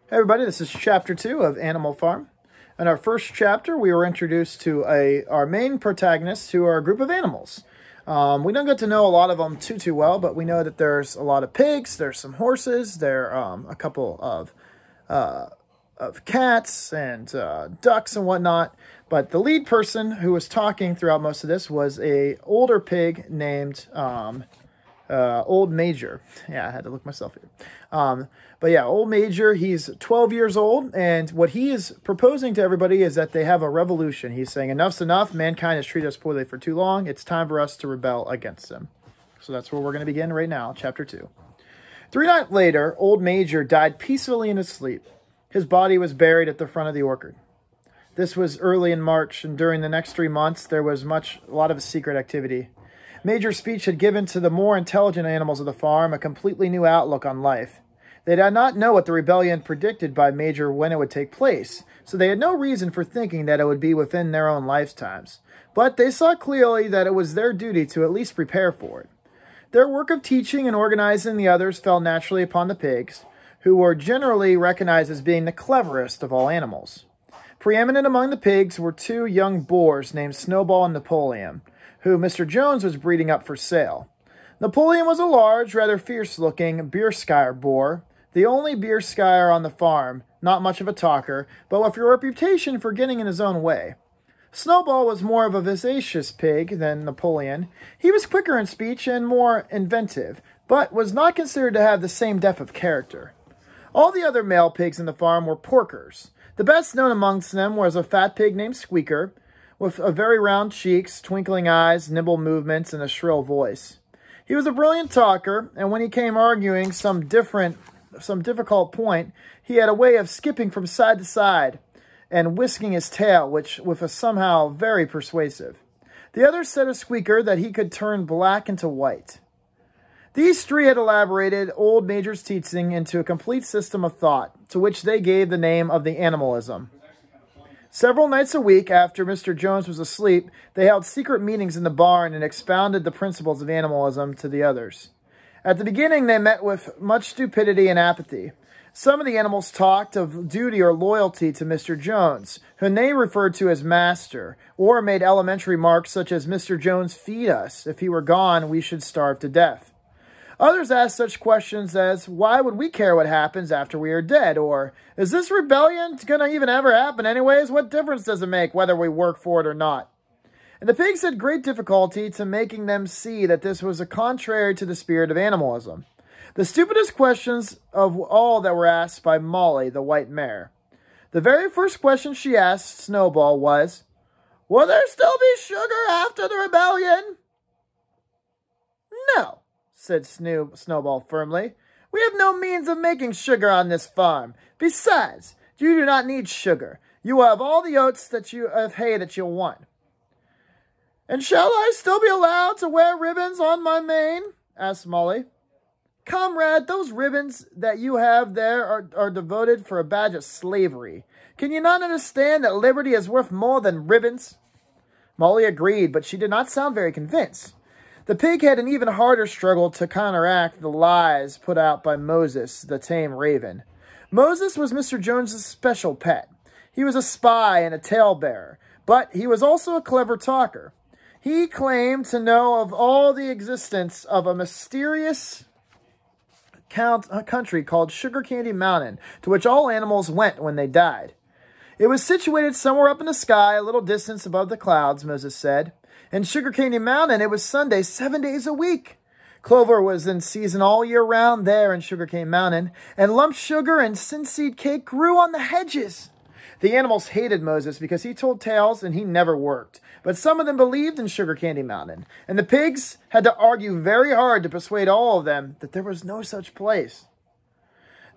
Hey everybody, this is chapter 2 of Animal Farm. In our first chapter, we were introduced to our main protagonists, who are a group of animals. We don't get to know a lot of them too well, but we know that there's a lot of pigs, there's some horses, there are a couple of cats and ducks and whatnot. But the lead person who was talking throughout most of this was a older pig named Old Major. Yeah, I had to look myself here. But yeah, Old Major, he's 12 years old, and what he is proposing to everybody is that they have a revolution. He's saying, enough's enough, mankind has treated us poorly for too long, it's time for us to rebel against them. So that's where we're going to begin right now, chapter 2. 3 nights later, Old Major died peacefully in his sleep. His body was buried at the front of the orchard. This was early in March, and during the next 3 months, there was a lot of secret activity. Major's speech had given to the more intelligent animals of the farm a completely new outlook on life. They did not know what the rebellion predicted by Major when it would take place, so they had no reason for thinking that it would be within their own lifetimes. But they saw clearly that it was their duty to at least prepare for it. Their work of teaching and organizing the others fell naturally upon the pigs, who were generally recognized as being the cleverest of all animals. Preeminent among the pigs were 2 young boars named Snowball and Napoleon, who Mr. Jones was breeding up for sale. Napoleon was a large, rather fierce-looking Beerskyer boar, the only Beerskyer on the farm, not much of a talker, but with a reputation for getting in his own way. Snowball was more of a vivacious pig than Napoleon. He was quicker in speech and more inventive, but was not considered to have the same depth of character. All the other male pigs in the farm were porkers. The best known amongst them was a fat pig named Squeaker, with a very round cheeks, twinkling eyes, nimble movements, and a shrill voice. He was a brilliant talker, and when he came arguing some difficult point, he had a way of skipping from side to side and whisking his tail, which was somehow very persuasive. The others said of Squeaker that he could turn black into white. These 3 had elaborated Old Major's teaching into a complete system of thought, to which they gave the name of the animalism. Several nights a week after Mr. Jones was asleep, they held secret meetings in the barn and expounded the principles of animalism to the others. At the beginning, they met with much stupidity and apathy. Some of the animals talked of duty or loyalty to Mr. Jones, whom they referred to as Master, or made elementary remarks such as, Mr. Jones, feed us. If he were gone, we should starve to death. Others asked such questions as, why would we care what happens after we are dead? Or, is this rebellion going to even ever happen anyways? What difference does it make whether we work for it or not? And the pigs had great difficulty to making them see that this was contrary to the spirit of animalism. The stupidest questions of all that were asked by Molly, the white mare. The very first question she asked Snowball was, will there still be sugar after the rebellion? No, said Snowball firmly. We have no means of making sugar on this farm. Besides, you do not need sugar. You will have all the oats of hay that you'll want. And shall I still be allowed to wear ribbons on my mane? Asked Molly. Comrade, those ribbons that you have there are devoted for a badge of slavery. Can you not understand that liberty is worth more than ribbons? Molly agreed, but she did not sound very convinced. The pig had an even harder struggle to counteract the lies put out by Moses, the tame raven. Moses was Mr. Jones's special pet. He was a spy and a talebearer, but he was also a clever talker. He claimed to know of all the existence of a mysterious country called Sugar Candy Mountain, to which all animals went when they died. It was situated somewhere up in the sky, a little distance above the clouds, Moses said. In Sugar Candy Mountain, it was Sunday 7 days a week. Clover was in season all year round there in Sugar Cane Mountain, and lump sugar and sinseed cake grew on the hedges. The animals hated Moses because he told tales and he never worked. But some of them believed in Sugar Candy Mountain, and the pigs had to argue very hard to persuade all of them that there was no such place.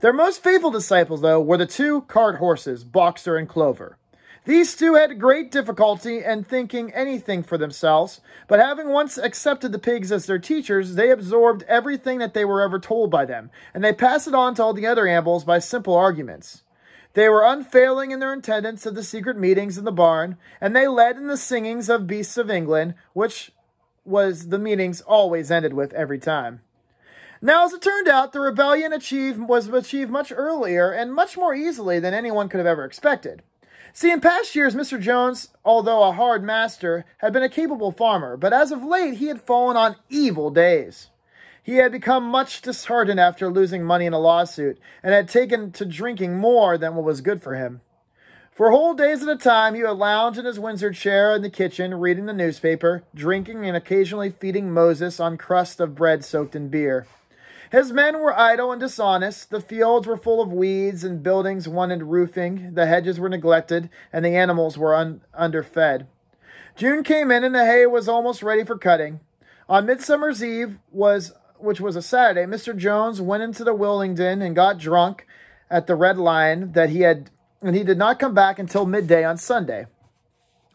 Their most faithful disciples, though, were the 2 cart horses, Boxer and Clover. These 2 had great difficulty in thinking anything for themselves, but having once accepted the pigs as their teachers, they absorbed everything that they were ever told by them, and they passed it on to all the other animals by simple arguments. They were unfailing in their attendance of the secret meetings in the barn, and they led in the singings of Beasts of England, which was the meetings always ended with every time. Now, as it turned out, the rebellion was achieved much earlier and much more easily than anyone could have ever expected. See, in past years, Mr. Jones, although a hard master, had been a capable farmer, but as of late he had fallen on evil days. He had become much disheartened after losing money in a lawsuit, and had taken to drinking more than what was good for him. For whole days at a time, he would lounge in his Windsor chair in the kitchen, reading the newspaper, drinking and occasionally feeding Moses on crust of bread soaked in beer. His men were idle and dishonest, the fields were full of weeds, and buildings wanted roofing, the hedges were neglected, and the animals were underfed. June came in, and the hay was almost ready for cutting. On Midsummer's Eve, which was a Saturday, Mr. Jones went into the Willingdon and got drunk at the Red Lion, and he did not come back until midday on Sunday.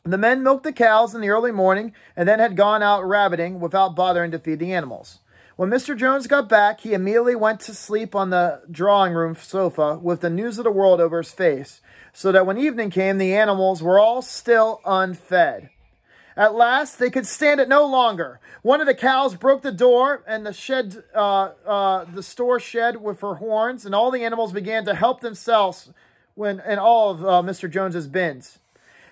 The men milked the cows in the early morning, and then had gone out rabbiting without bothering to feed the animals. When Mr. Jones got back, he immediately went to sleep on the drawing-room sofa with the news of the world over his face, so that when evening came, the animals were all still unfed. At last, they could stand it no longer. One of the cows broke the door and the store shed with her horns, and all the animals began to help themselves in all of Mr. Jones's bins.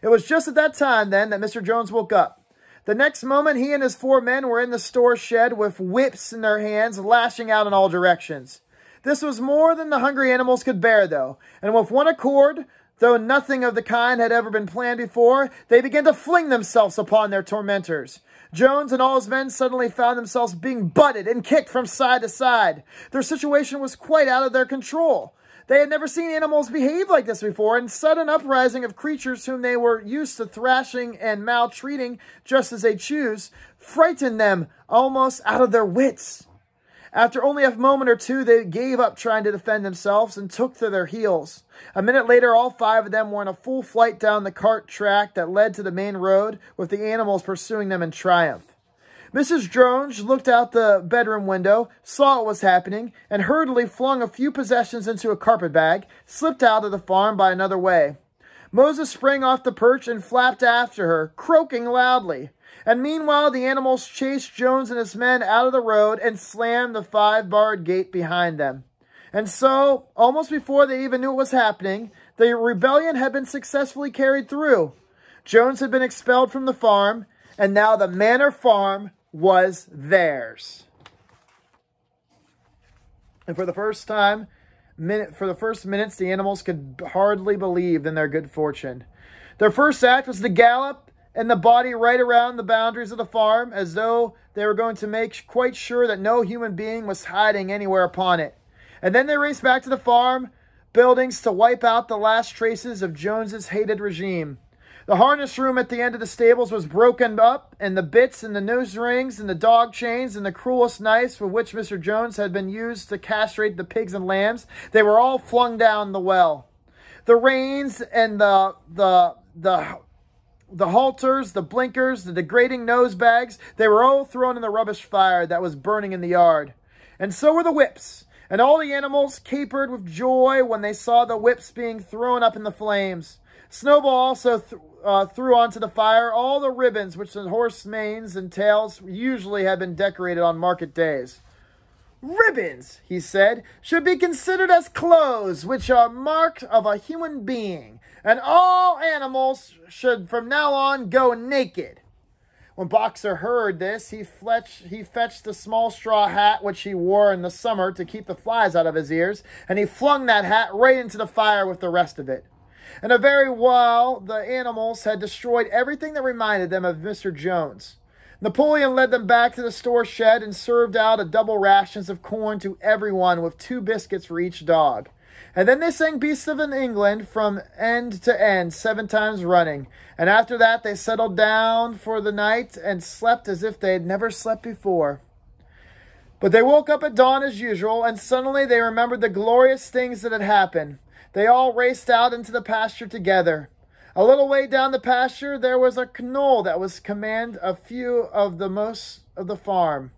It was just at that time, then, that Mr. Jones woke up. The next moment, he and his 4 men were in the store shed with whips in their hands, lashing out in all directions. This was more than the hungry animals could bear, though, and with one accord, though nothing of the kind had ever been planned before, they began to fling themselves upon their tormentors. Jones and all his men suddenly found themselves being butted and kicked from side to side. Their situation was quite out of their control. They had never seen animals behave like this before, and sudden uprising of creatures whom they were used to thrashing and maltreating just as they choose frightened them almost out of their wits. After only a moment or two, they gave up trying to defend themselves and took to their heels. A minute later, all 5 of them were in a full flight down the cart track that led to the main road, with the animals pursuing them in triumph. Mrs. Jones looked out the bedroom window, saw what was happening, and hurriedly flung a few possessions into a carpet bag, slipped out of the farm by another way. Moses sprang off the perch and flapped after her, croaking loudly. And meanwhile the animals chased Jones and his men out of the road and slammed the 5-barred gate behind them. And so, almost before they even knew what was happening, the rebellion had been successfully carried through. Jones had been expelled from the farm, and now the Manor Farm was theirs. And for the first minutes, the animals could hardly believe in their good fortune. Their first act was to gallop and the body right around the boundaries of the farm, as though they were going to make quite sure that no human being was hiding anywhere upon it. And then they raced back to the farm buildings to wipe out the last traces of Jones's hated regime. The harness room at the end of the stables was broken up, and the bits and the nose rings and the dog chains and the cruelest knives with which Mr. Jones had been used to castrate the pigs and lambs, they were all flung down the well. The reins and the halters, the blinkers, the degrading nose bags, they were all thrown in the rubbish fire that was burning in the yard. And so were the whips, and all the animals capered with joy when they saw the whips being thrown up in the flames. Snowball also threw onto the fire all the ribbons which the horse manes and tails usually had been decorated on market days. "Ribbons," he said, "should be considered as clothes which are marked of a human being, and all animals should from now on go naked." When Boxer heard this, he fetched the small straw hat which he wore in the summer to keep the flies out of his ears, and he flung that hat right into the fire with the rest of it. In a very while, the animals had destroyed everything that reminded them of Mr. Jones. Napoleon led them back to the store shed and served out a double rations of corn to everyone with 2 biscuits for each dog. And then they sang Beasts of England from end to end 7 times running. And after that, they settled down for the night and slept as if they had never slept before. But they woke up at dawn as usual, and suddenly they remembered the glorious things that had happened. They all raced out into the pasture together. A little way down the pasture, there was a knoll that was command a few of the most of the farm.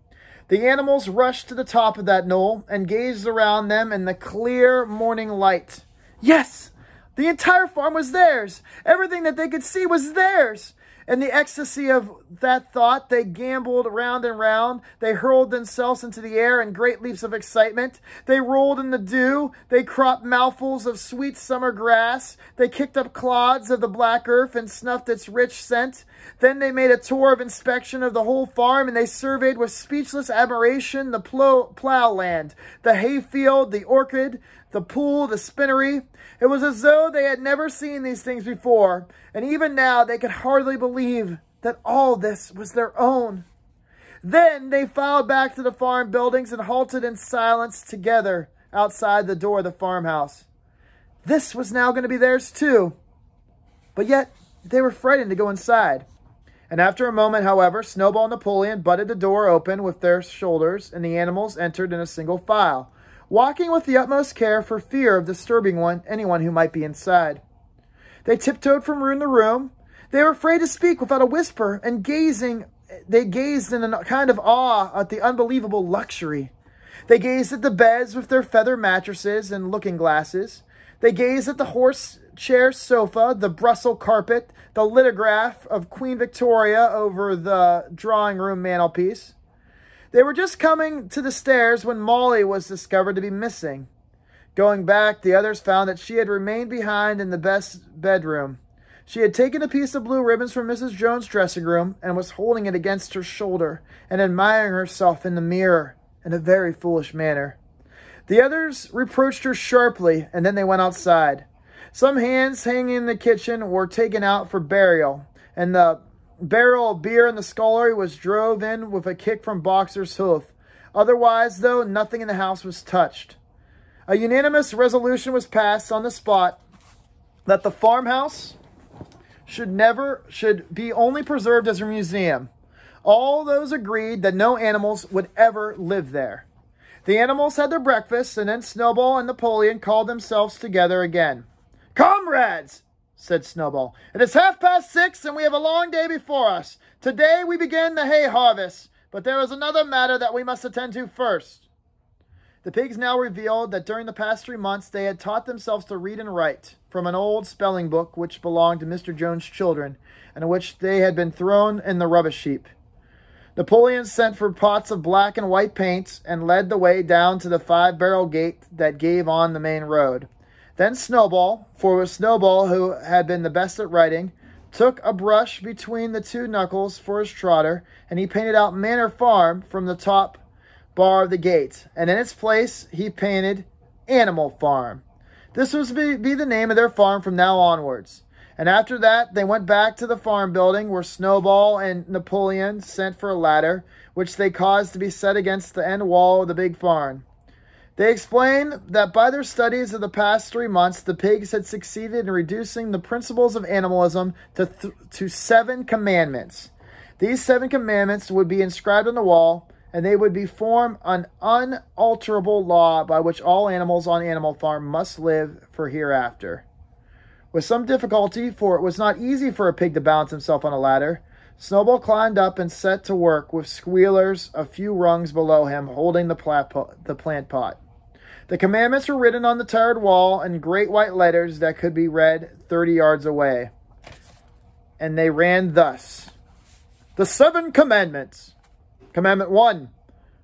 The animals rushed to the top of that knoll and gazed around them in the clear morning light. Yes, the entire farm was theirs. Everything that they could see was theirs. In the ecstasy of that thought, they gamboled round and round. They hurled themselves into the air in great leaps of excitement. They rolled in the dew. They cropped mouthfuls of sweet summer grass. They kicked up clods of the black earth and snuffed its rich scent. Then they made a tour of inspection of the whole farm, and they surveyed with speechless admiration the plowland, the hayfield, the orchard, the pool, the spinnery. It was as though they had never seen these things before, and even now they could hardly believe that all this was their own. Then they filed back to the farm buildings and halted in silence together outside the door of the farmhouse. This was now going to be theirs too, but yet they were frightened to go inside. And after a moment, however, Snowball and Napoleon butted the door open with their shoulders, and the animals entered in a single file, walking with the utmost care for fear of disturbing anyone who might be inside. They tiptoed from room to room. They were afraid to speak without a whisper, and they gazed in a kind of awe at the unbelievable luxury. They gazed at the beds with their feather mattresses and looking glasses. They gazed at the horsechair sofa, the Brussels carpet, the lithograph of Queen Victoria over the drawing room mantelpiece. They were just coming to the stairs when Molly was discovered to be missing. Going back, the others found that she had remained behind in the best bedroom. She had taken a piece of blue ribbons from Mrs. Jones' dressing room and was holding it against her shoulder and admiring herself in the mirror in a very foolish manner. The others reproached her sharply, and then they went outside. Some hands hanging in the kitchen were taken out for burial, and the barrel of beer in the scullery was drove in with a kick from Boxer's hoof. Otherwise, though, nothing in the house was touched. A unanimous resolution was passed on the spot that the farmhouse should be only preserved as a museum. All those agreed that no animals would ever live there. The animals had their breakfast, and then Snowball and Napoleon called themselves together again. "Comrades," said Snowball, "it is 6:30, and we have a long day before us. Today we begin the hay harvest, but there is another matter that we must attend to first." The pigs now revealed that during the past 3 months they had taught themselves to read and write from an old spelling book which belonged to Mr. Jones' children, and which they had been thrown in the rubbish heap. Napoleon sent for pots of black and white paint and led the way down to the 5-barrel gate that gave on the main road. Then Snowball, for it was Snowball who had been the best at writing, took a brush between the 2 knuckles for his trotter, and he painted out Manor Farm from the top bar of the gate, and in its place he painted Animal Farm. This was to be the name of their farm from now onwards. And after that, they went back to the farm building where Snowball and Napoleon sent for a ladder, which they caused to be set against the end wall of the big barn. They explained that by their studies of the past 3 months, the pigs had succeeded in reducing the principles of animalism to 7 commandments. These 7 commandments would be inscribed on the wall, and they would form an unalterable law by which all animals on Animal Farm must live for hereafter. With some difficulty, for it was not easy for a pig to balance himself on a ladder, Snowball climbed up and set to work with Squealers a few rungs below him, holding the plant pot. The commandments were written on the tired wall in great white letters that could be read 30 yards away. And they ran thus. The 7 commandments. Commandment 1.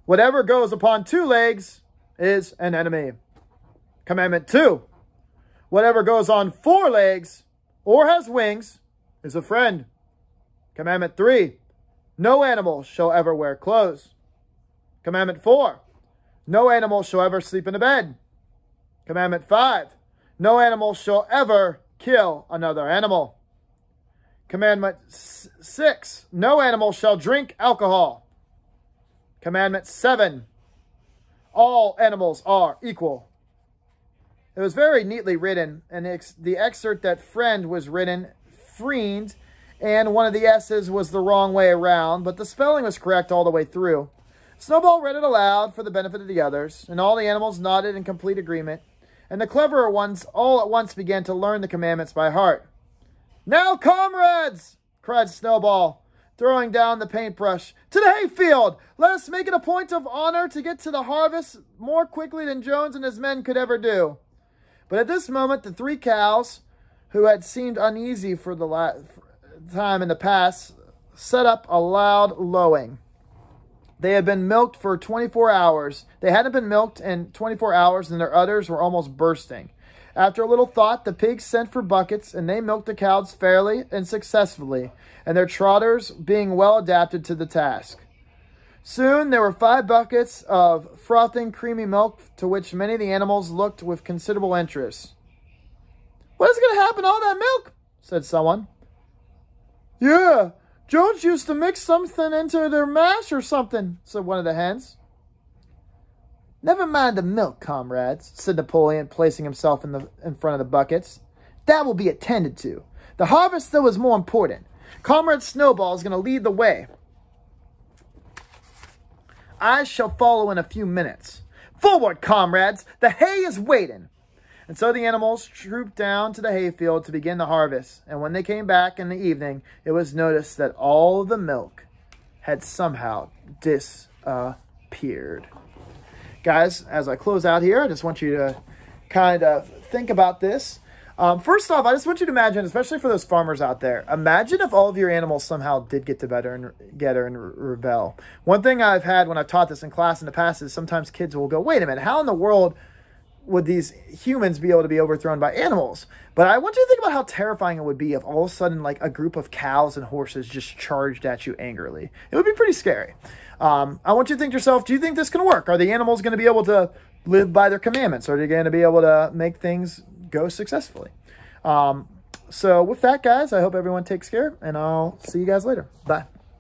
Whatever goes upon 2 legs is an enemy. Commandment 2. Whatever goes on 4 legs or has wings is a friend. Commandment 3. No animal shall ever wear clothes. Commandment 4. No animal shall ever sleep in a bed. Commandment 5. No animal shall ever kill another animal. Commandment 6. No animal shall drink alcohol. Commandment 7. All animals are equal. It was very neatly written, and the excerpt that friend was written friend, and one of the S's was the wrong way around, but the spelling was correct all the way through. Snowball read it aloud for the benefit of the others, and all the animals nodded in complete agreement, and the cleverer ones all at once began to learn the commandments by heart. "Now, comrades," cried Snowball, throwing down the paintbrush, "to the hayfield! Let us make it a point of honor to get to the harvest more quickly than Jones and his men could ever do." But at this moment, the 3 cows, who had seemed uneasy for time in the past set up a loud lowing. They had been milked for 24 hours. They hadn't been milked in 24 hours, and their udders were almost bursting. After a little thought, the pigs sent for buckets, and they milked the cows fairly and successfully, and their trotters being well adapted to the task. Soon there were 5 buckets of frothing, creamy milk, to which many of the animals looked with considerable interest. "What is going to happen to all that milk?" said someone. "Yeah, Jones used to mix something into their mash or something," said one of the hens. "Never mind the milk, comrades," said Napoleon, placing himself in front of the buckets. "That will be attended to. The harvest, though, is more important. Comrade Snowball is going to lead the way. I shall follow in a few minutes. Forward, comrades! The hay is waiting." And so the animals trooped down to the hayfield to begin the harvest. And when they came back in the evening, it was noticed that all of the milk had somehow disappeared. Guys, as I close out here, I just want you to kind of think about this. First off, I just want you to imagine, especially for those farmers out there, imagine if all of your animals somehow did get together and rebel. One thing I've had when I've taught this in class in the past is sometimes kids will go, wait a minute, how in the world would these humans be able to be overthrown by animals? But I want you to think about how terrifying it would be if all of a sudden like a group of cows and horses just charged at you angrily. It would be pretty scary. I want you to think to yourself, do you think this can work? Are the animals going to be able to live by their commandments? Are they going to be able to make things go successfully? So with that, guys, I hope everyone takes care, and I'll see you guys later. Bye.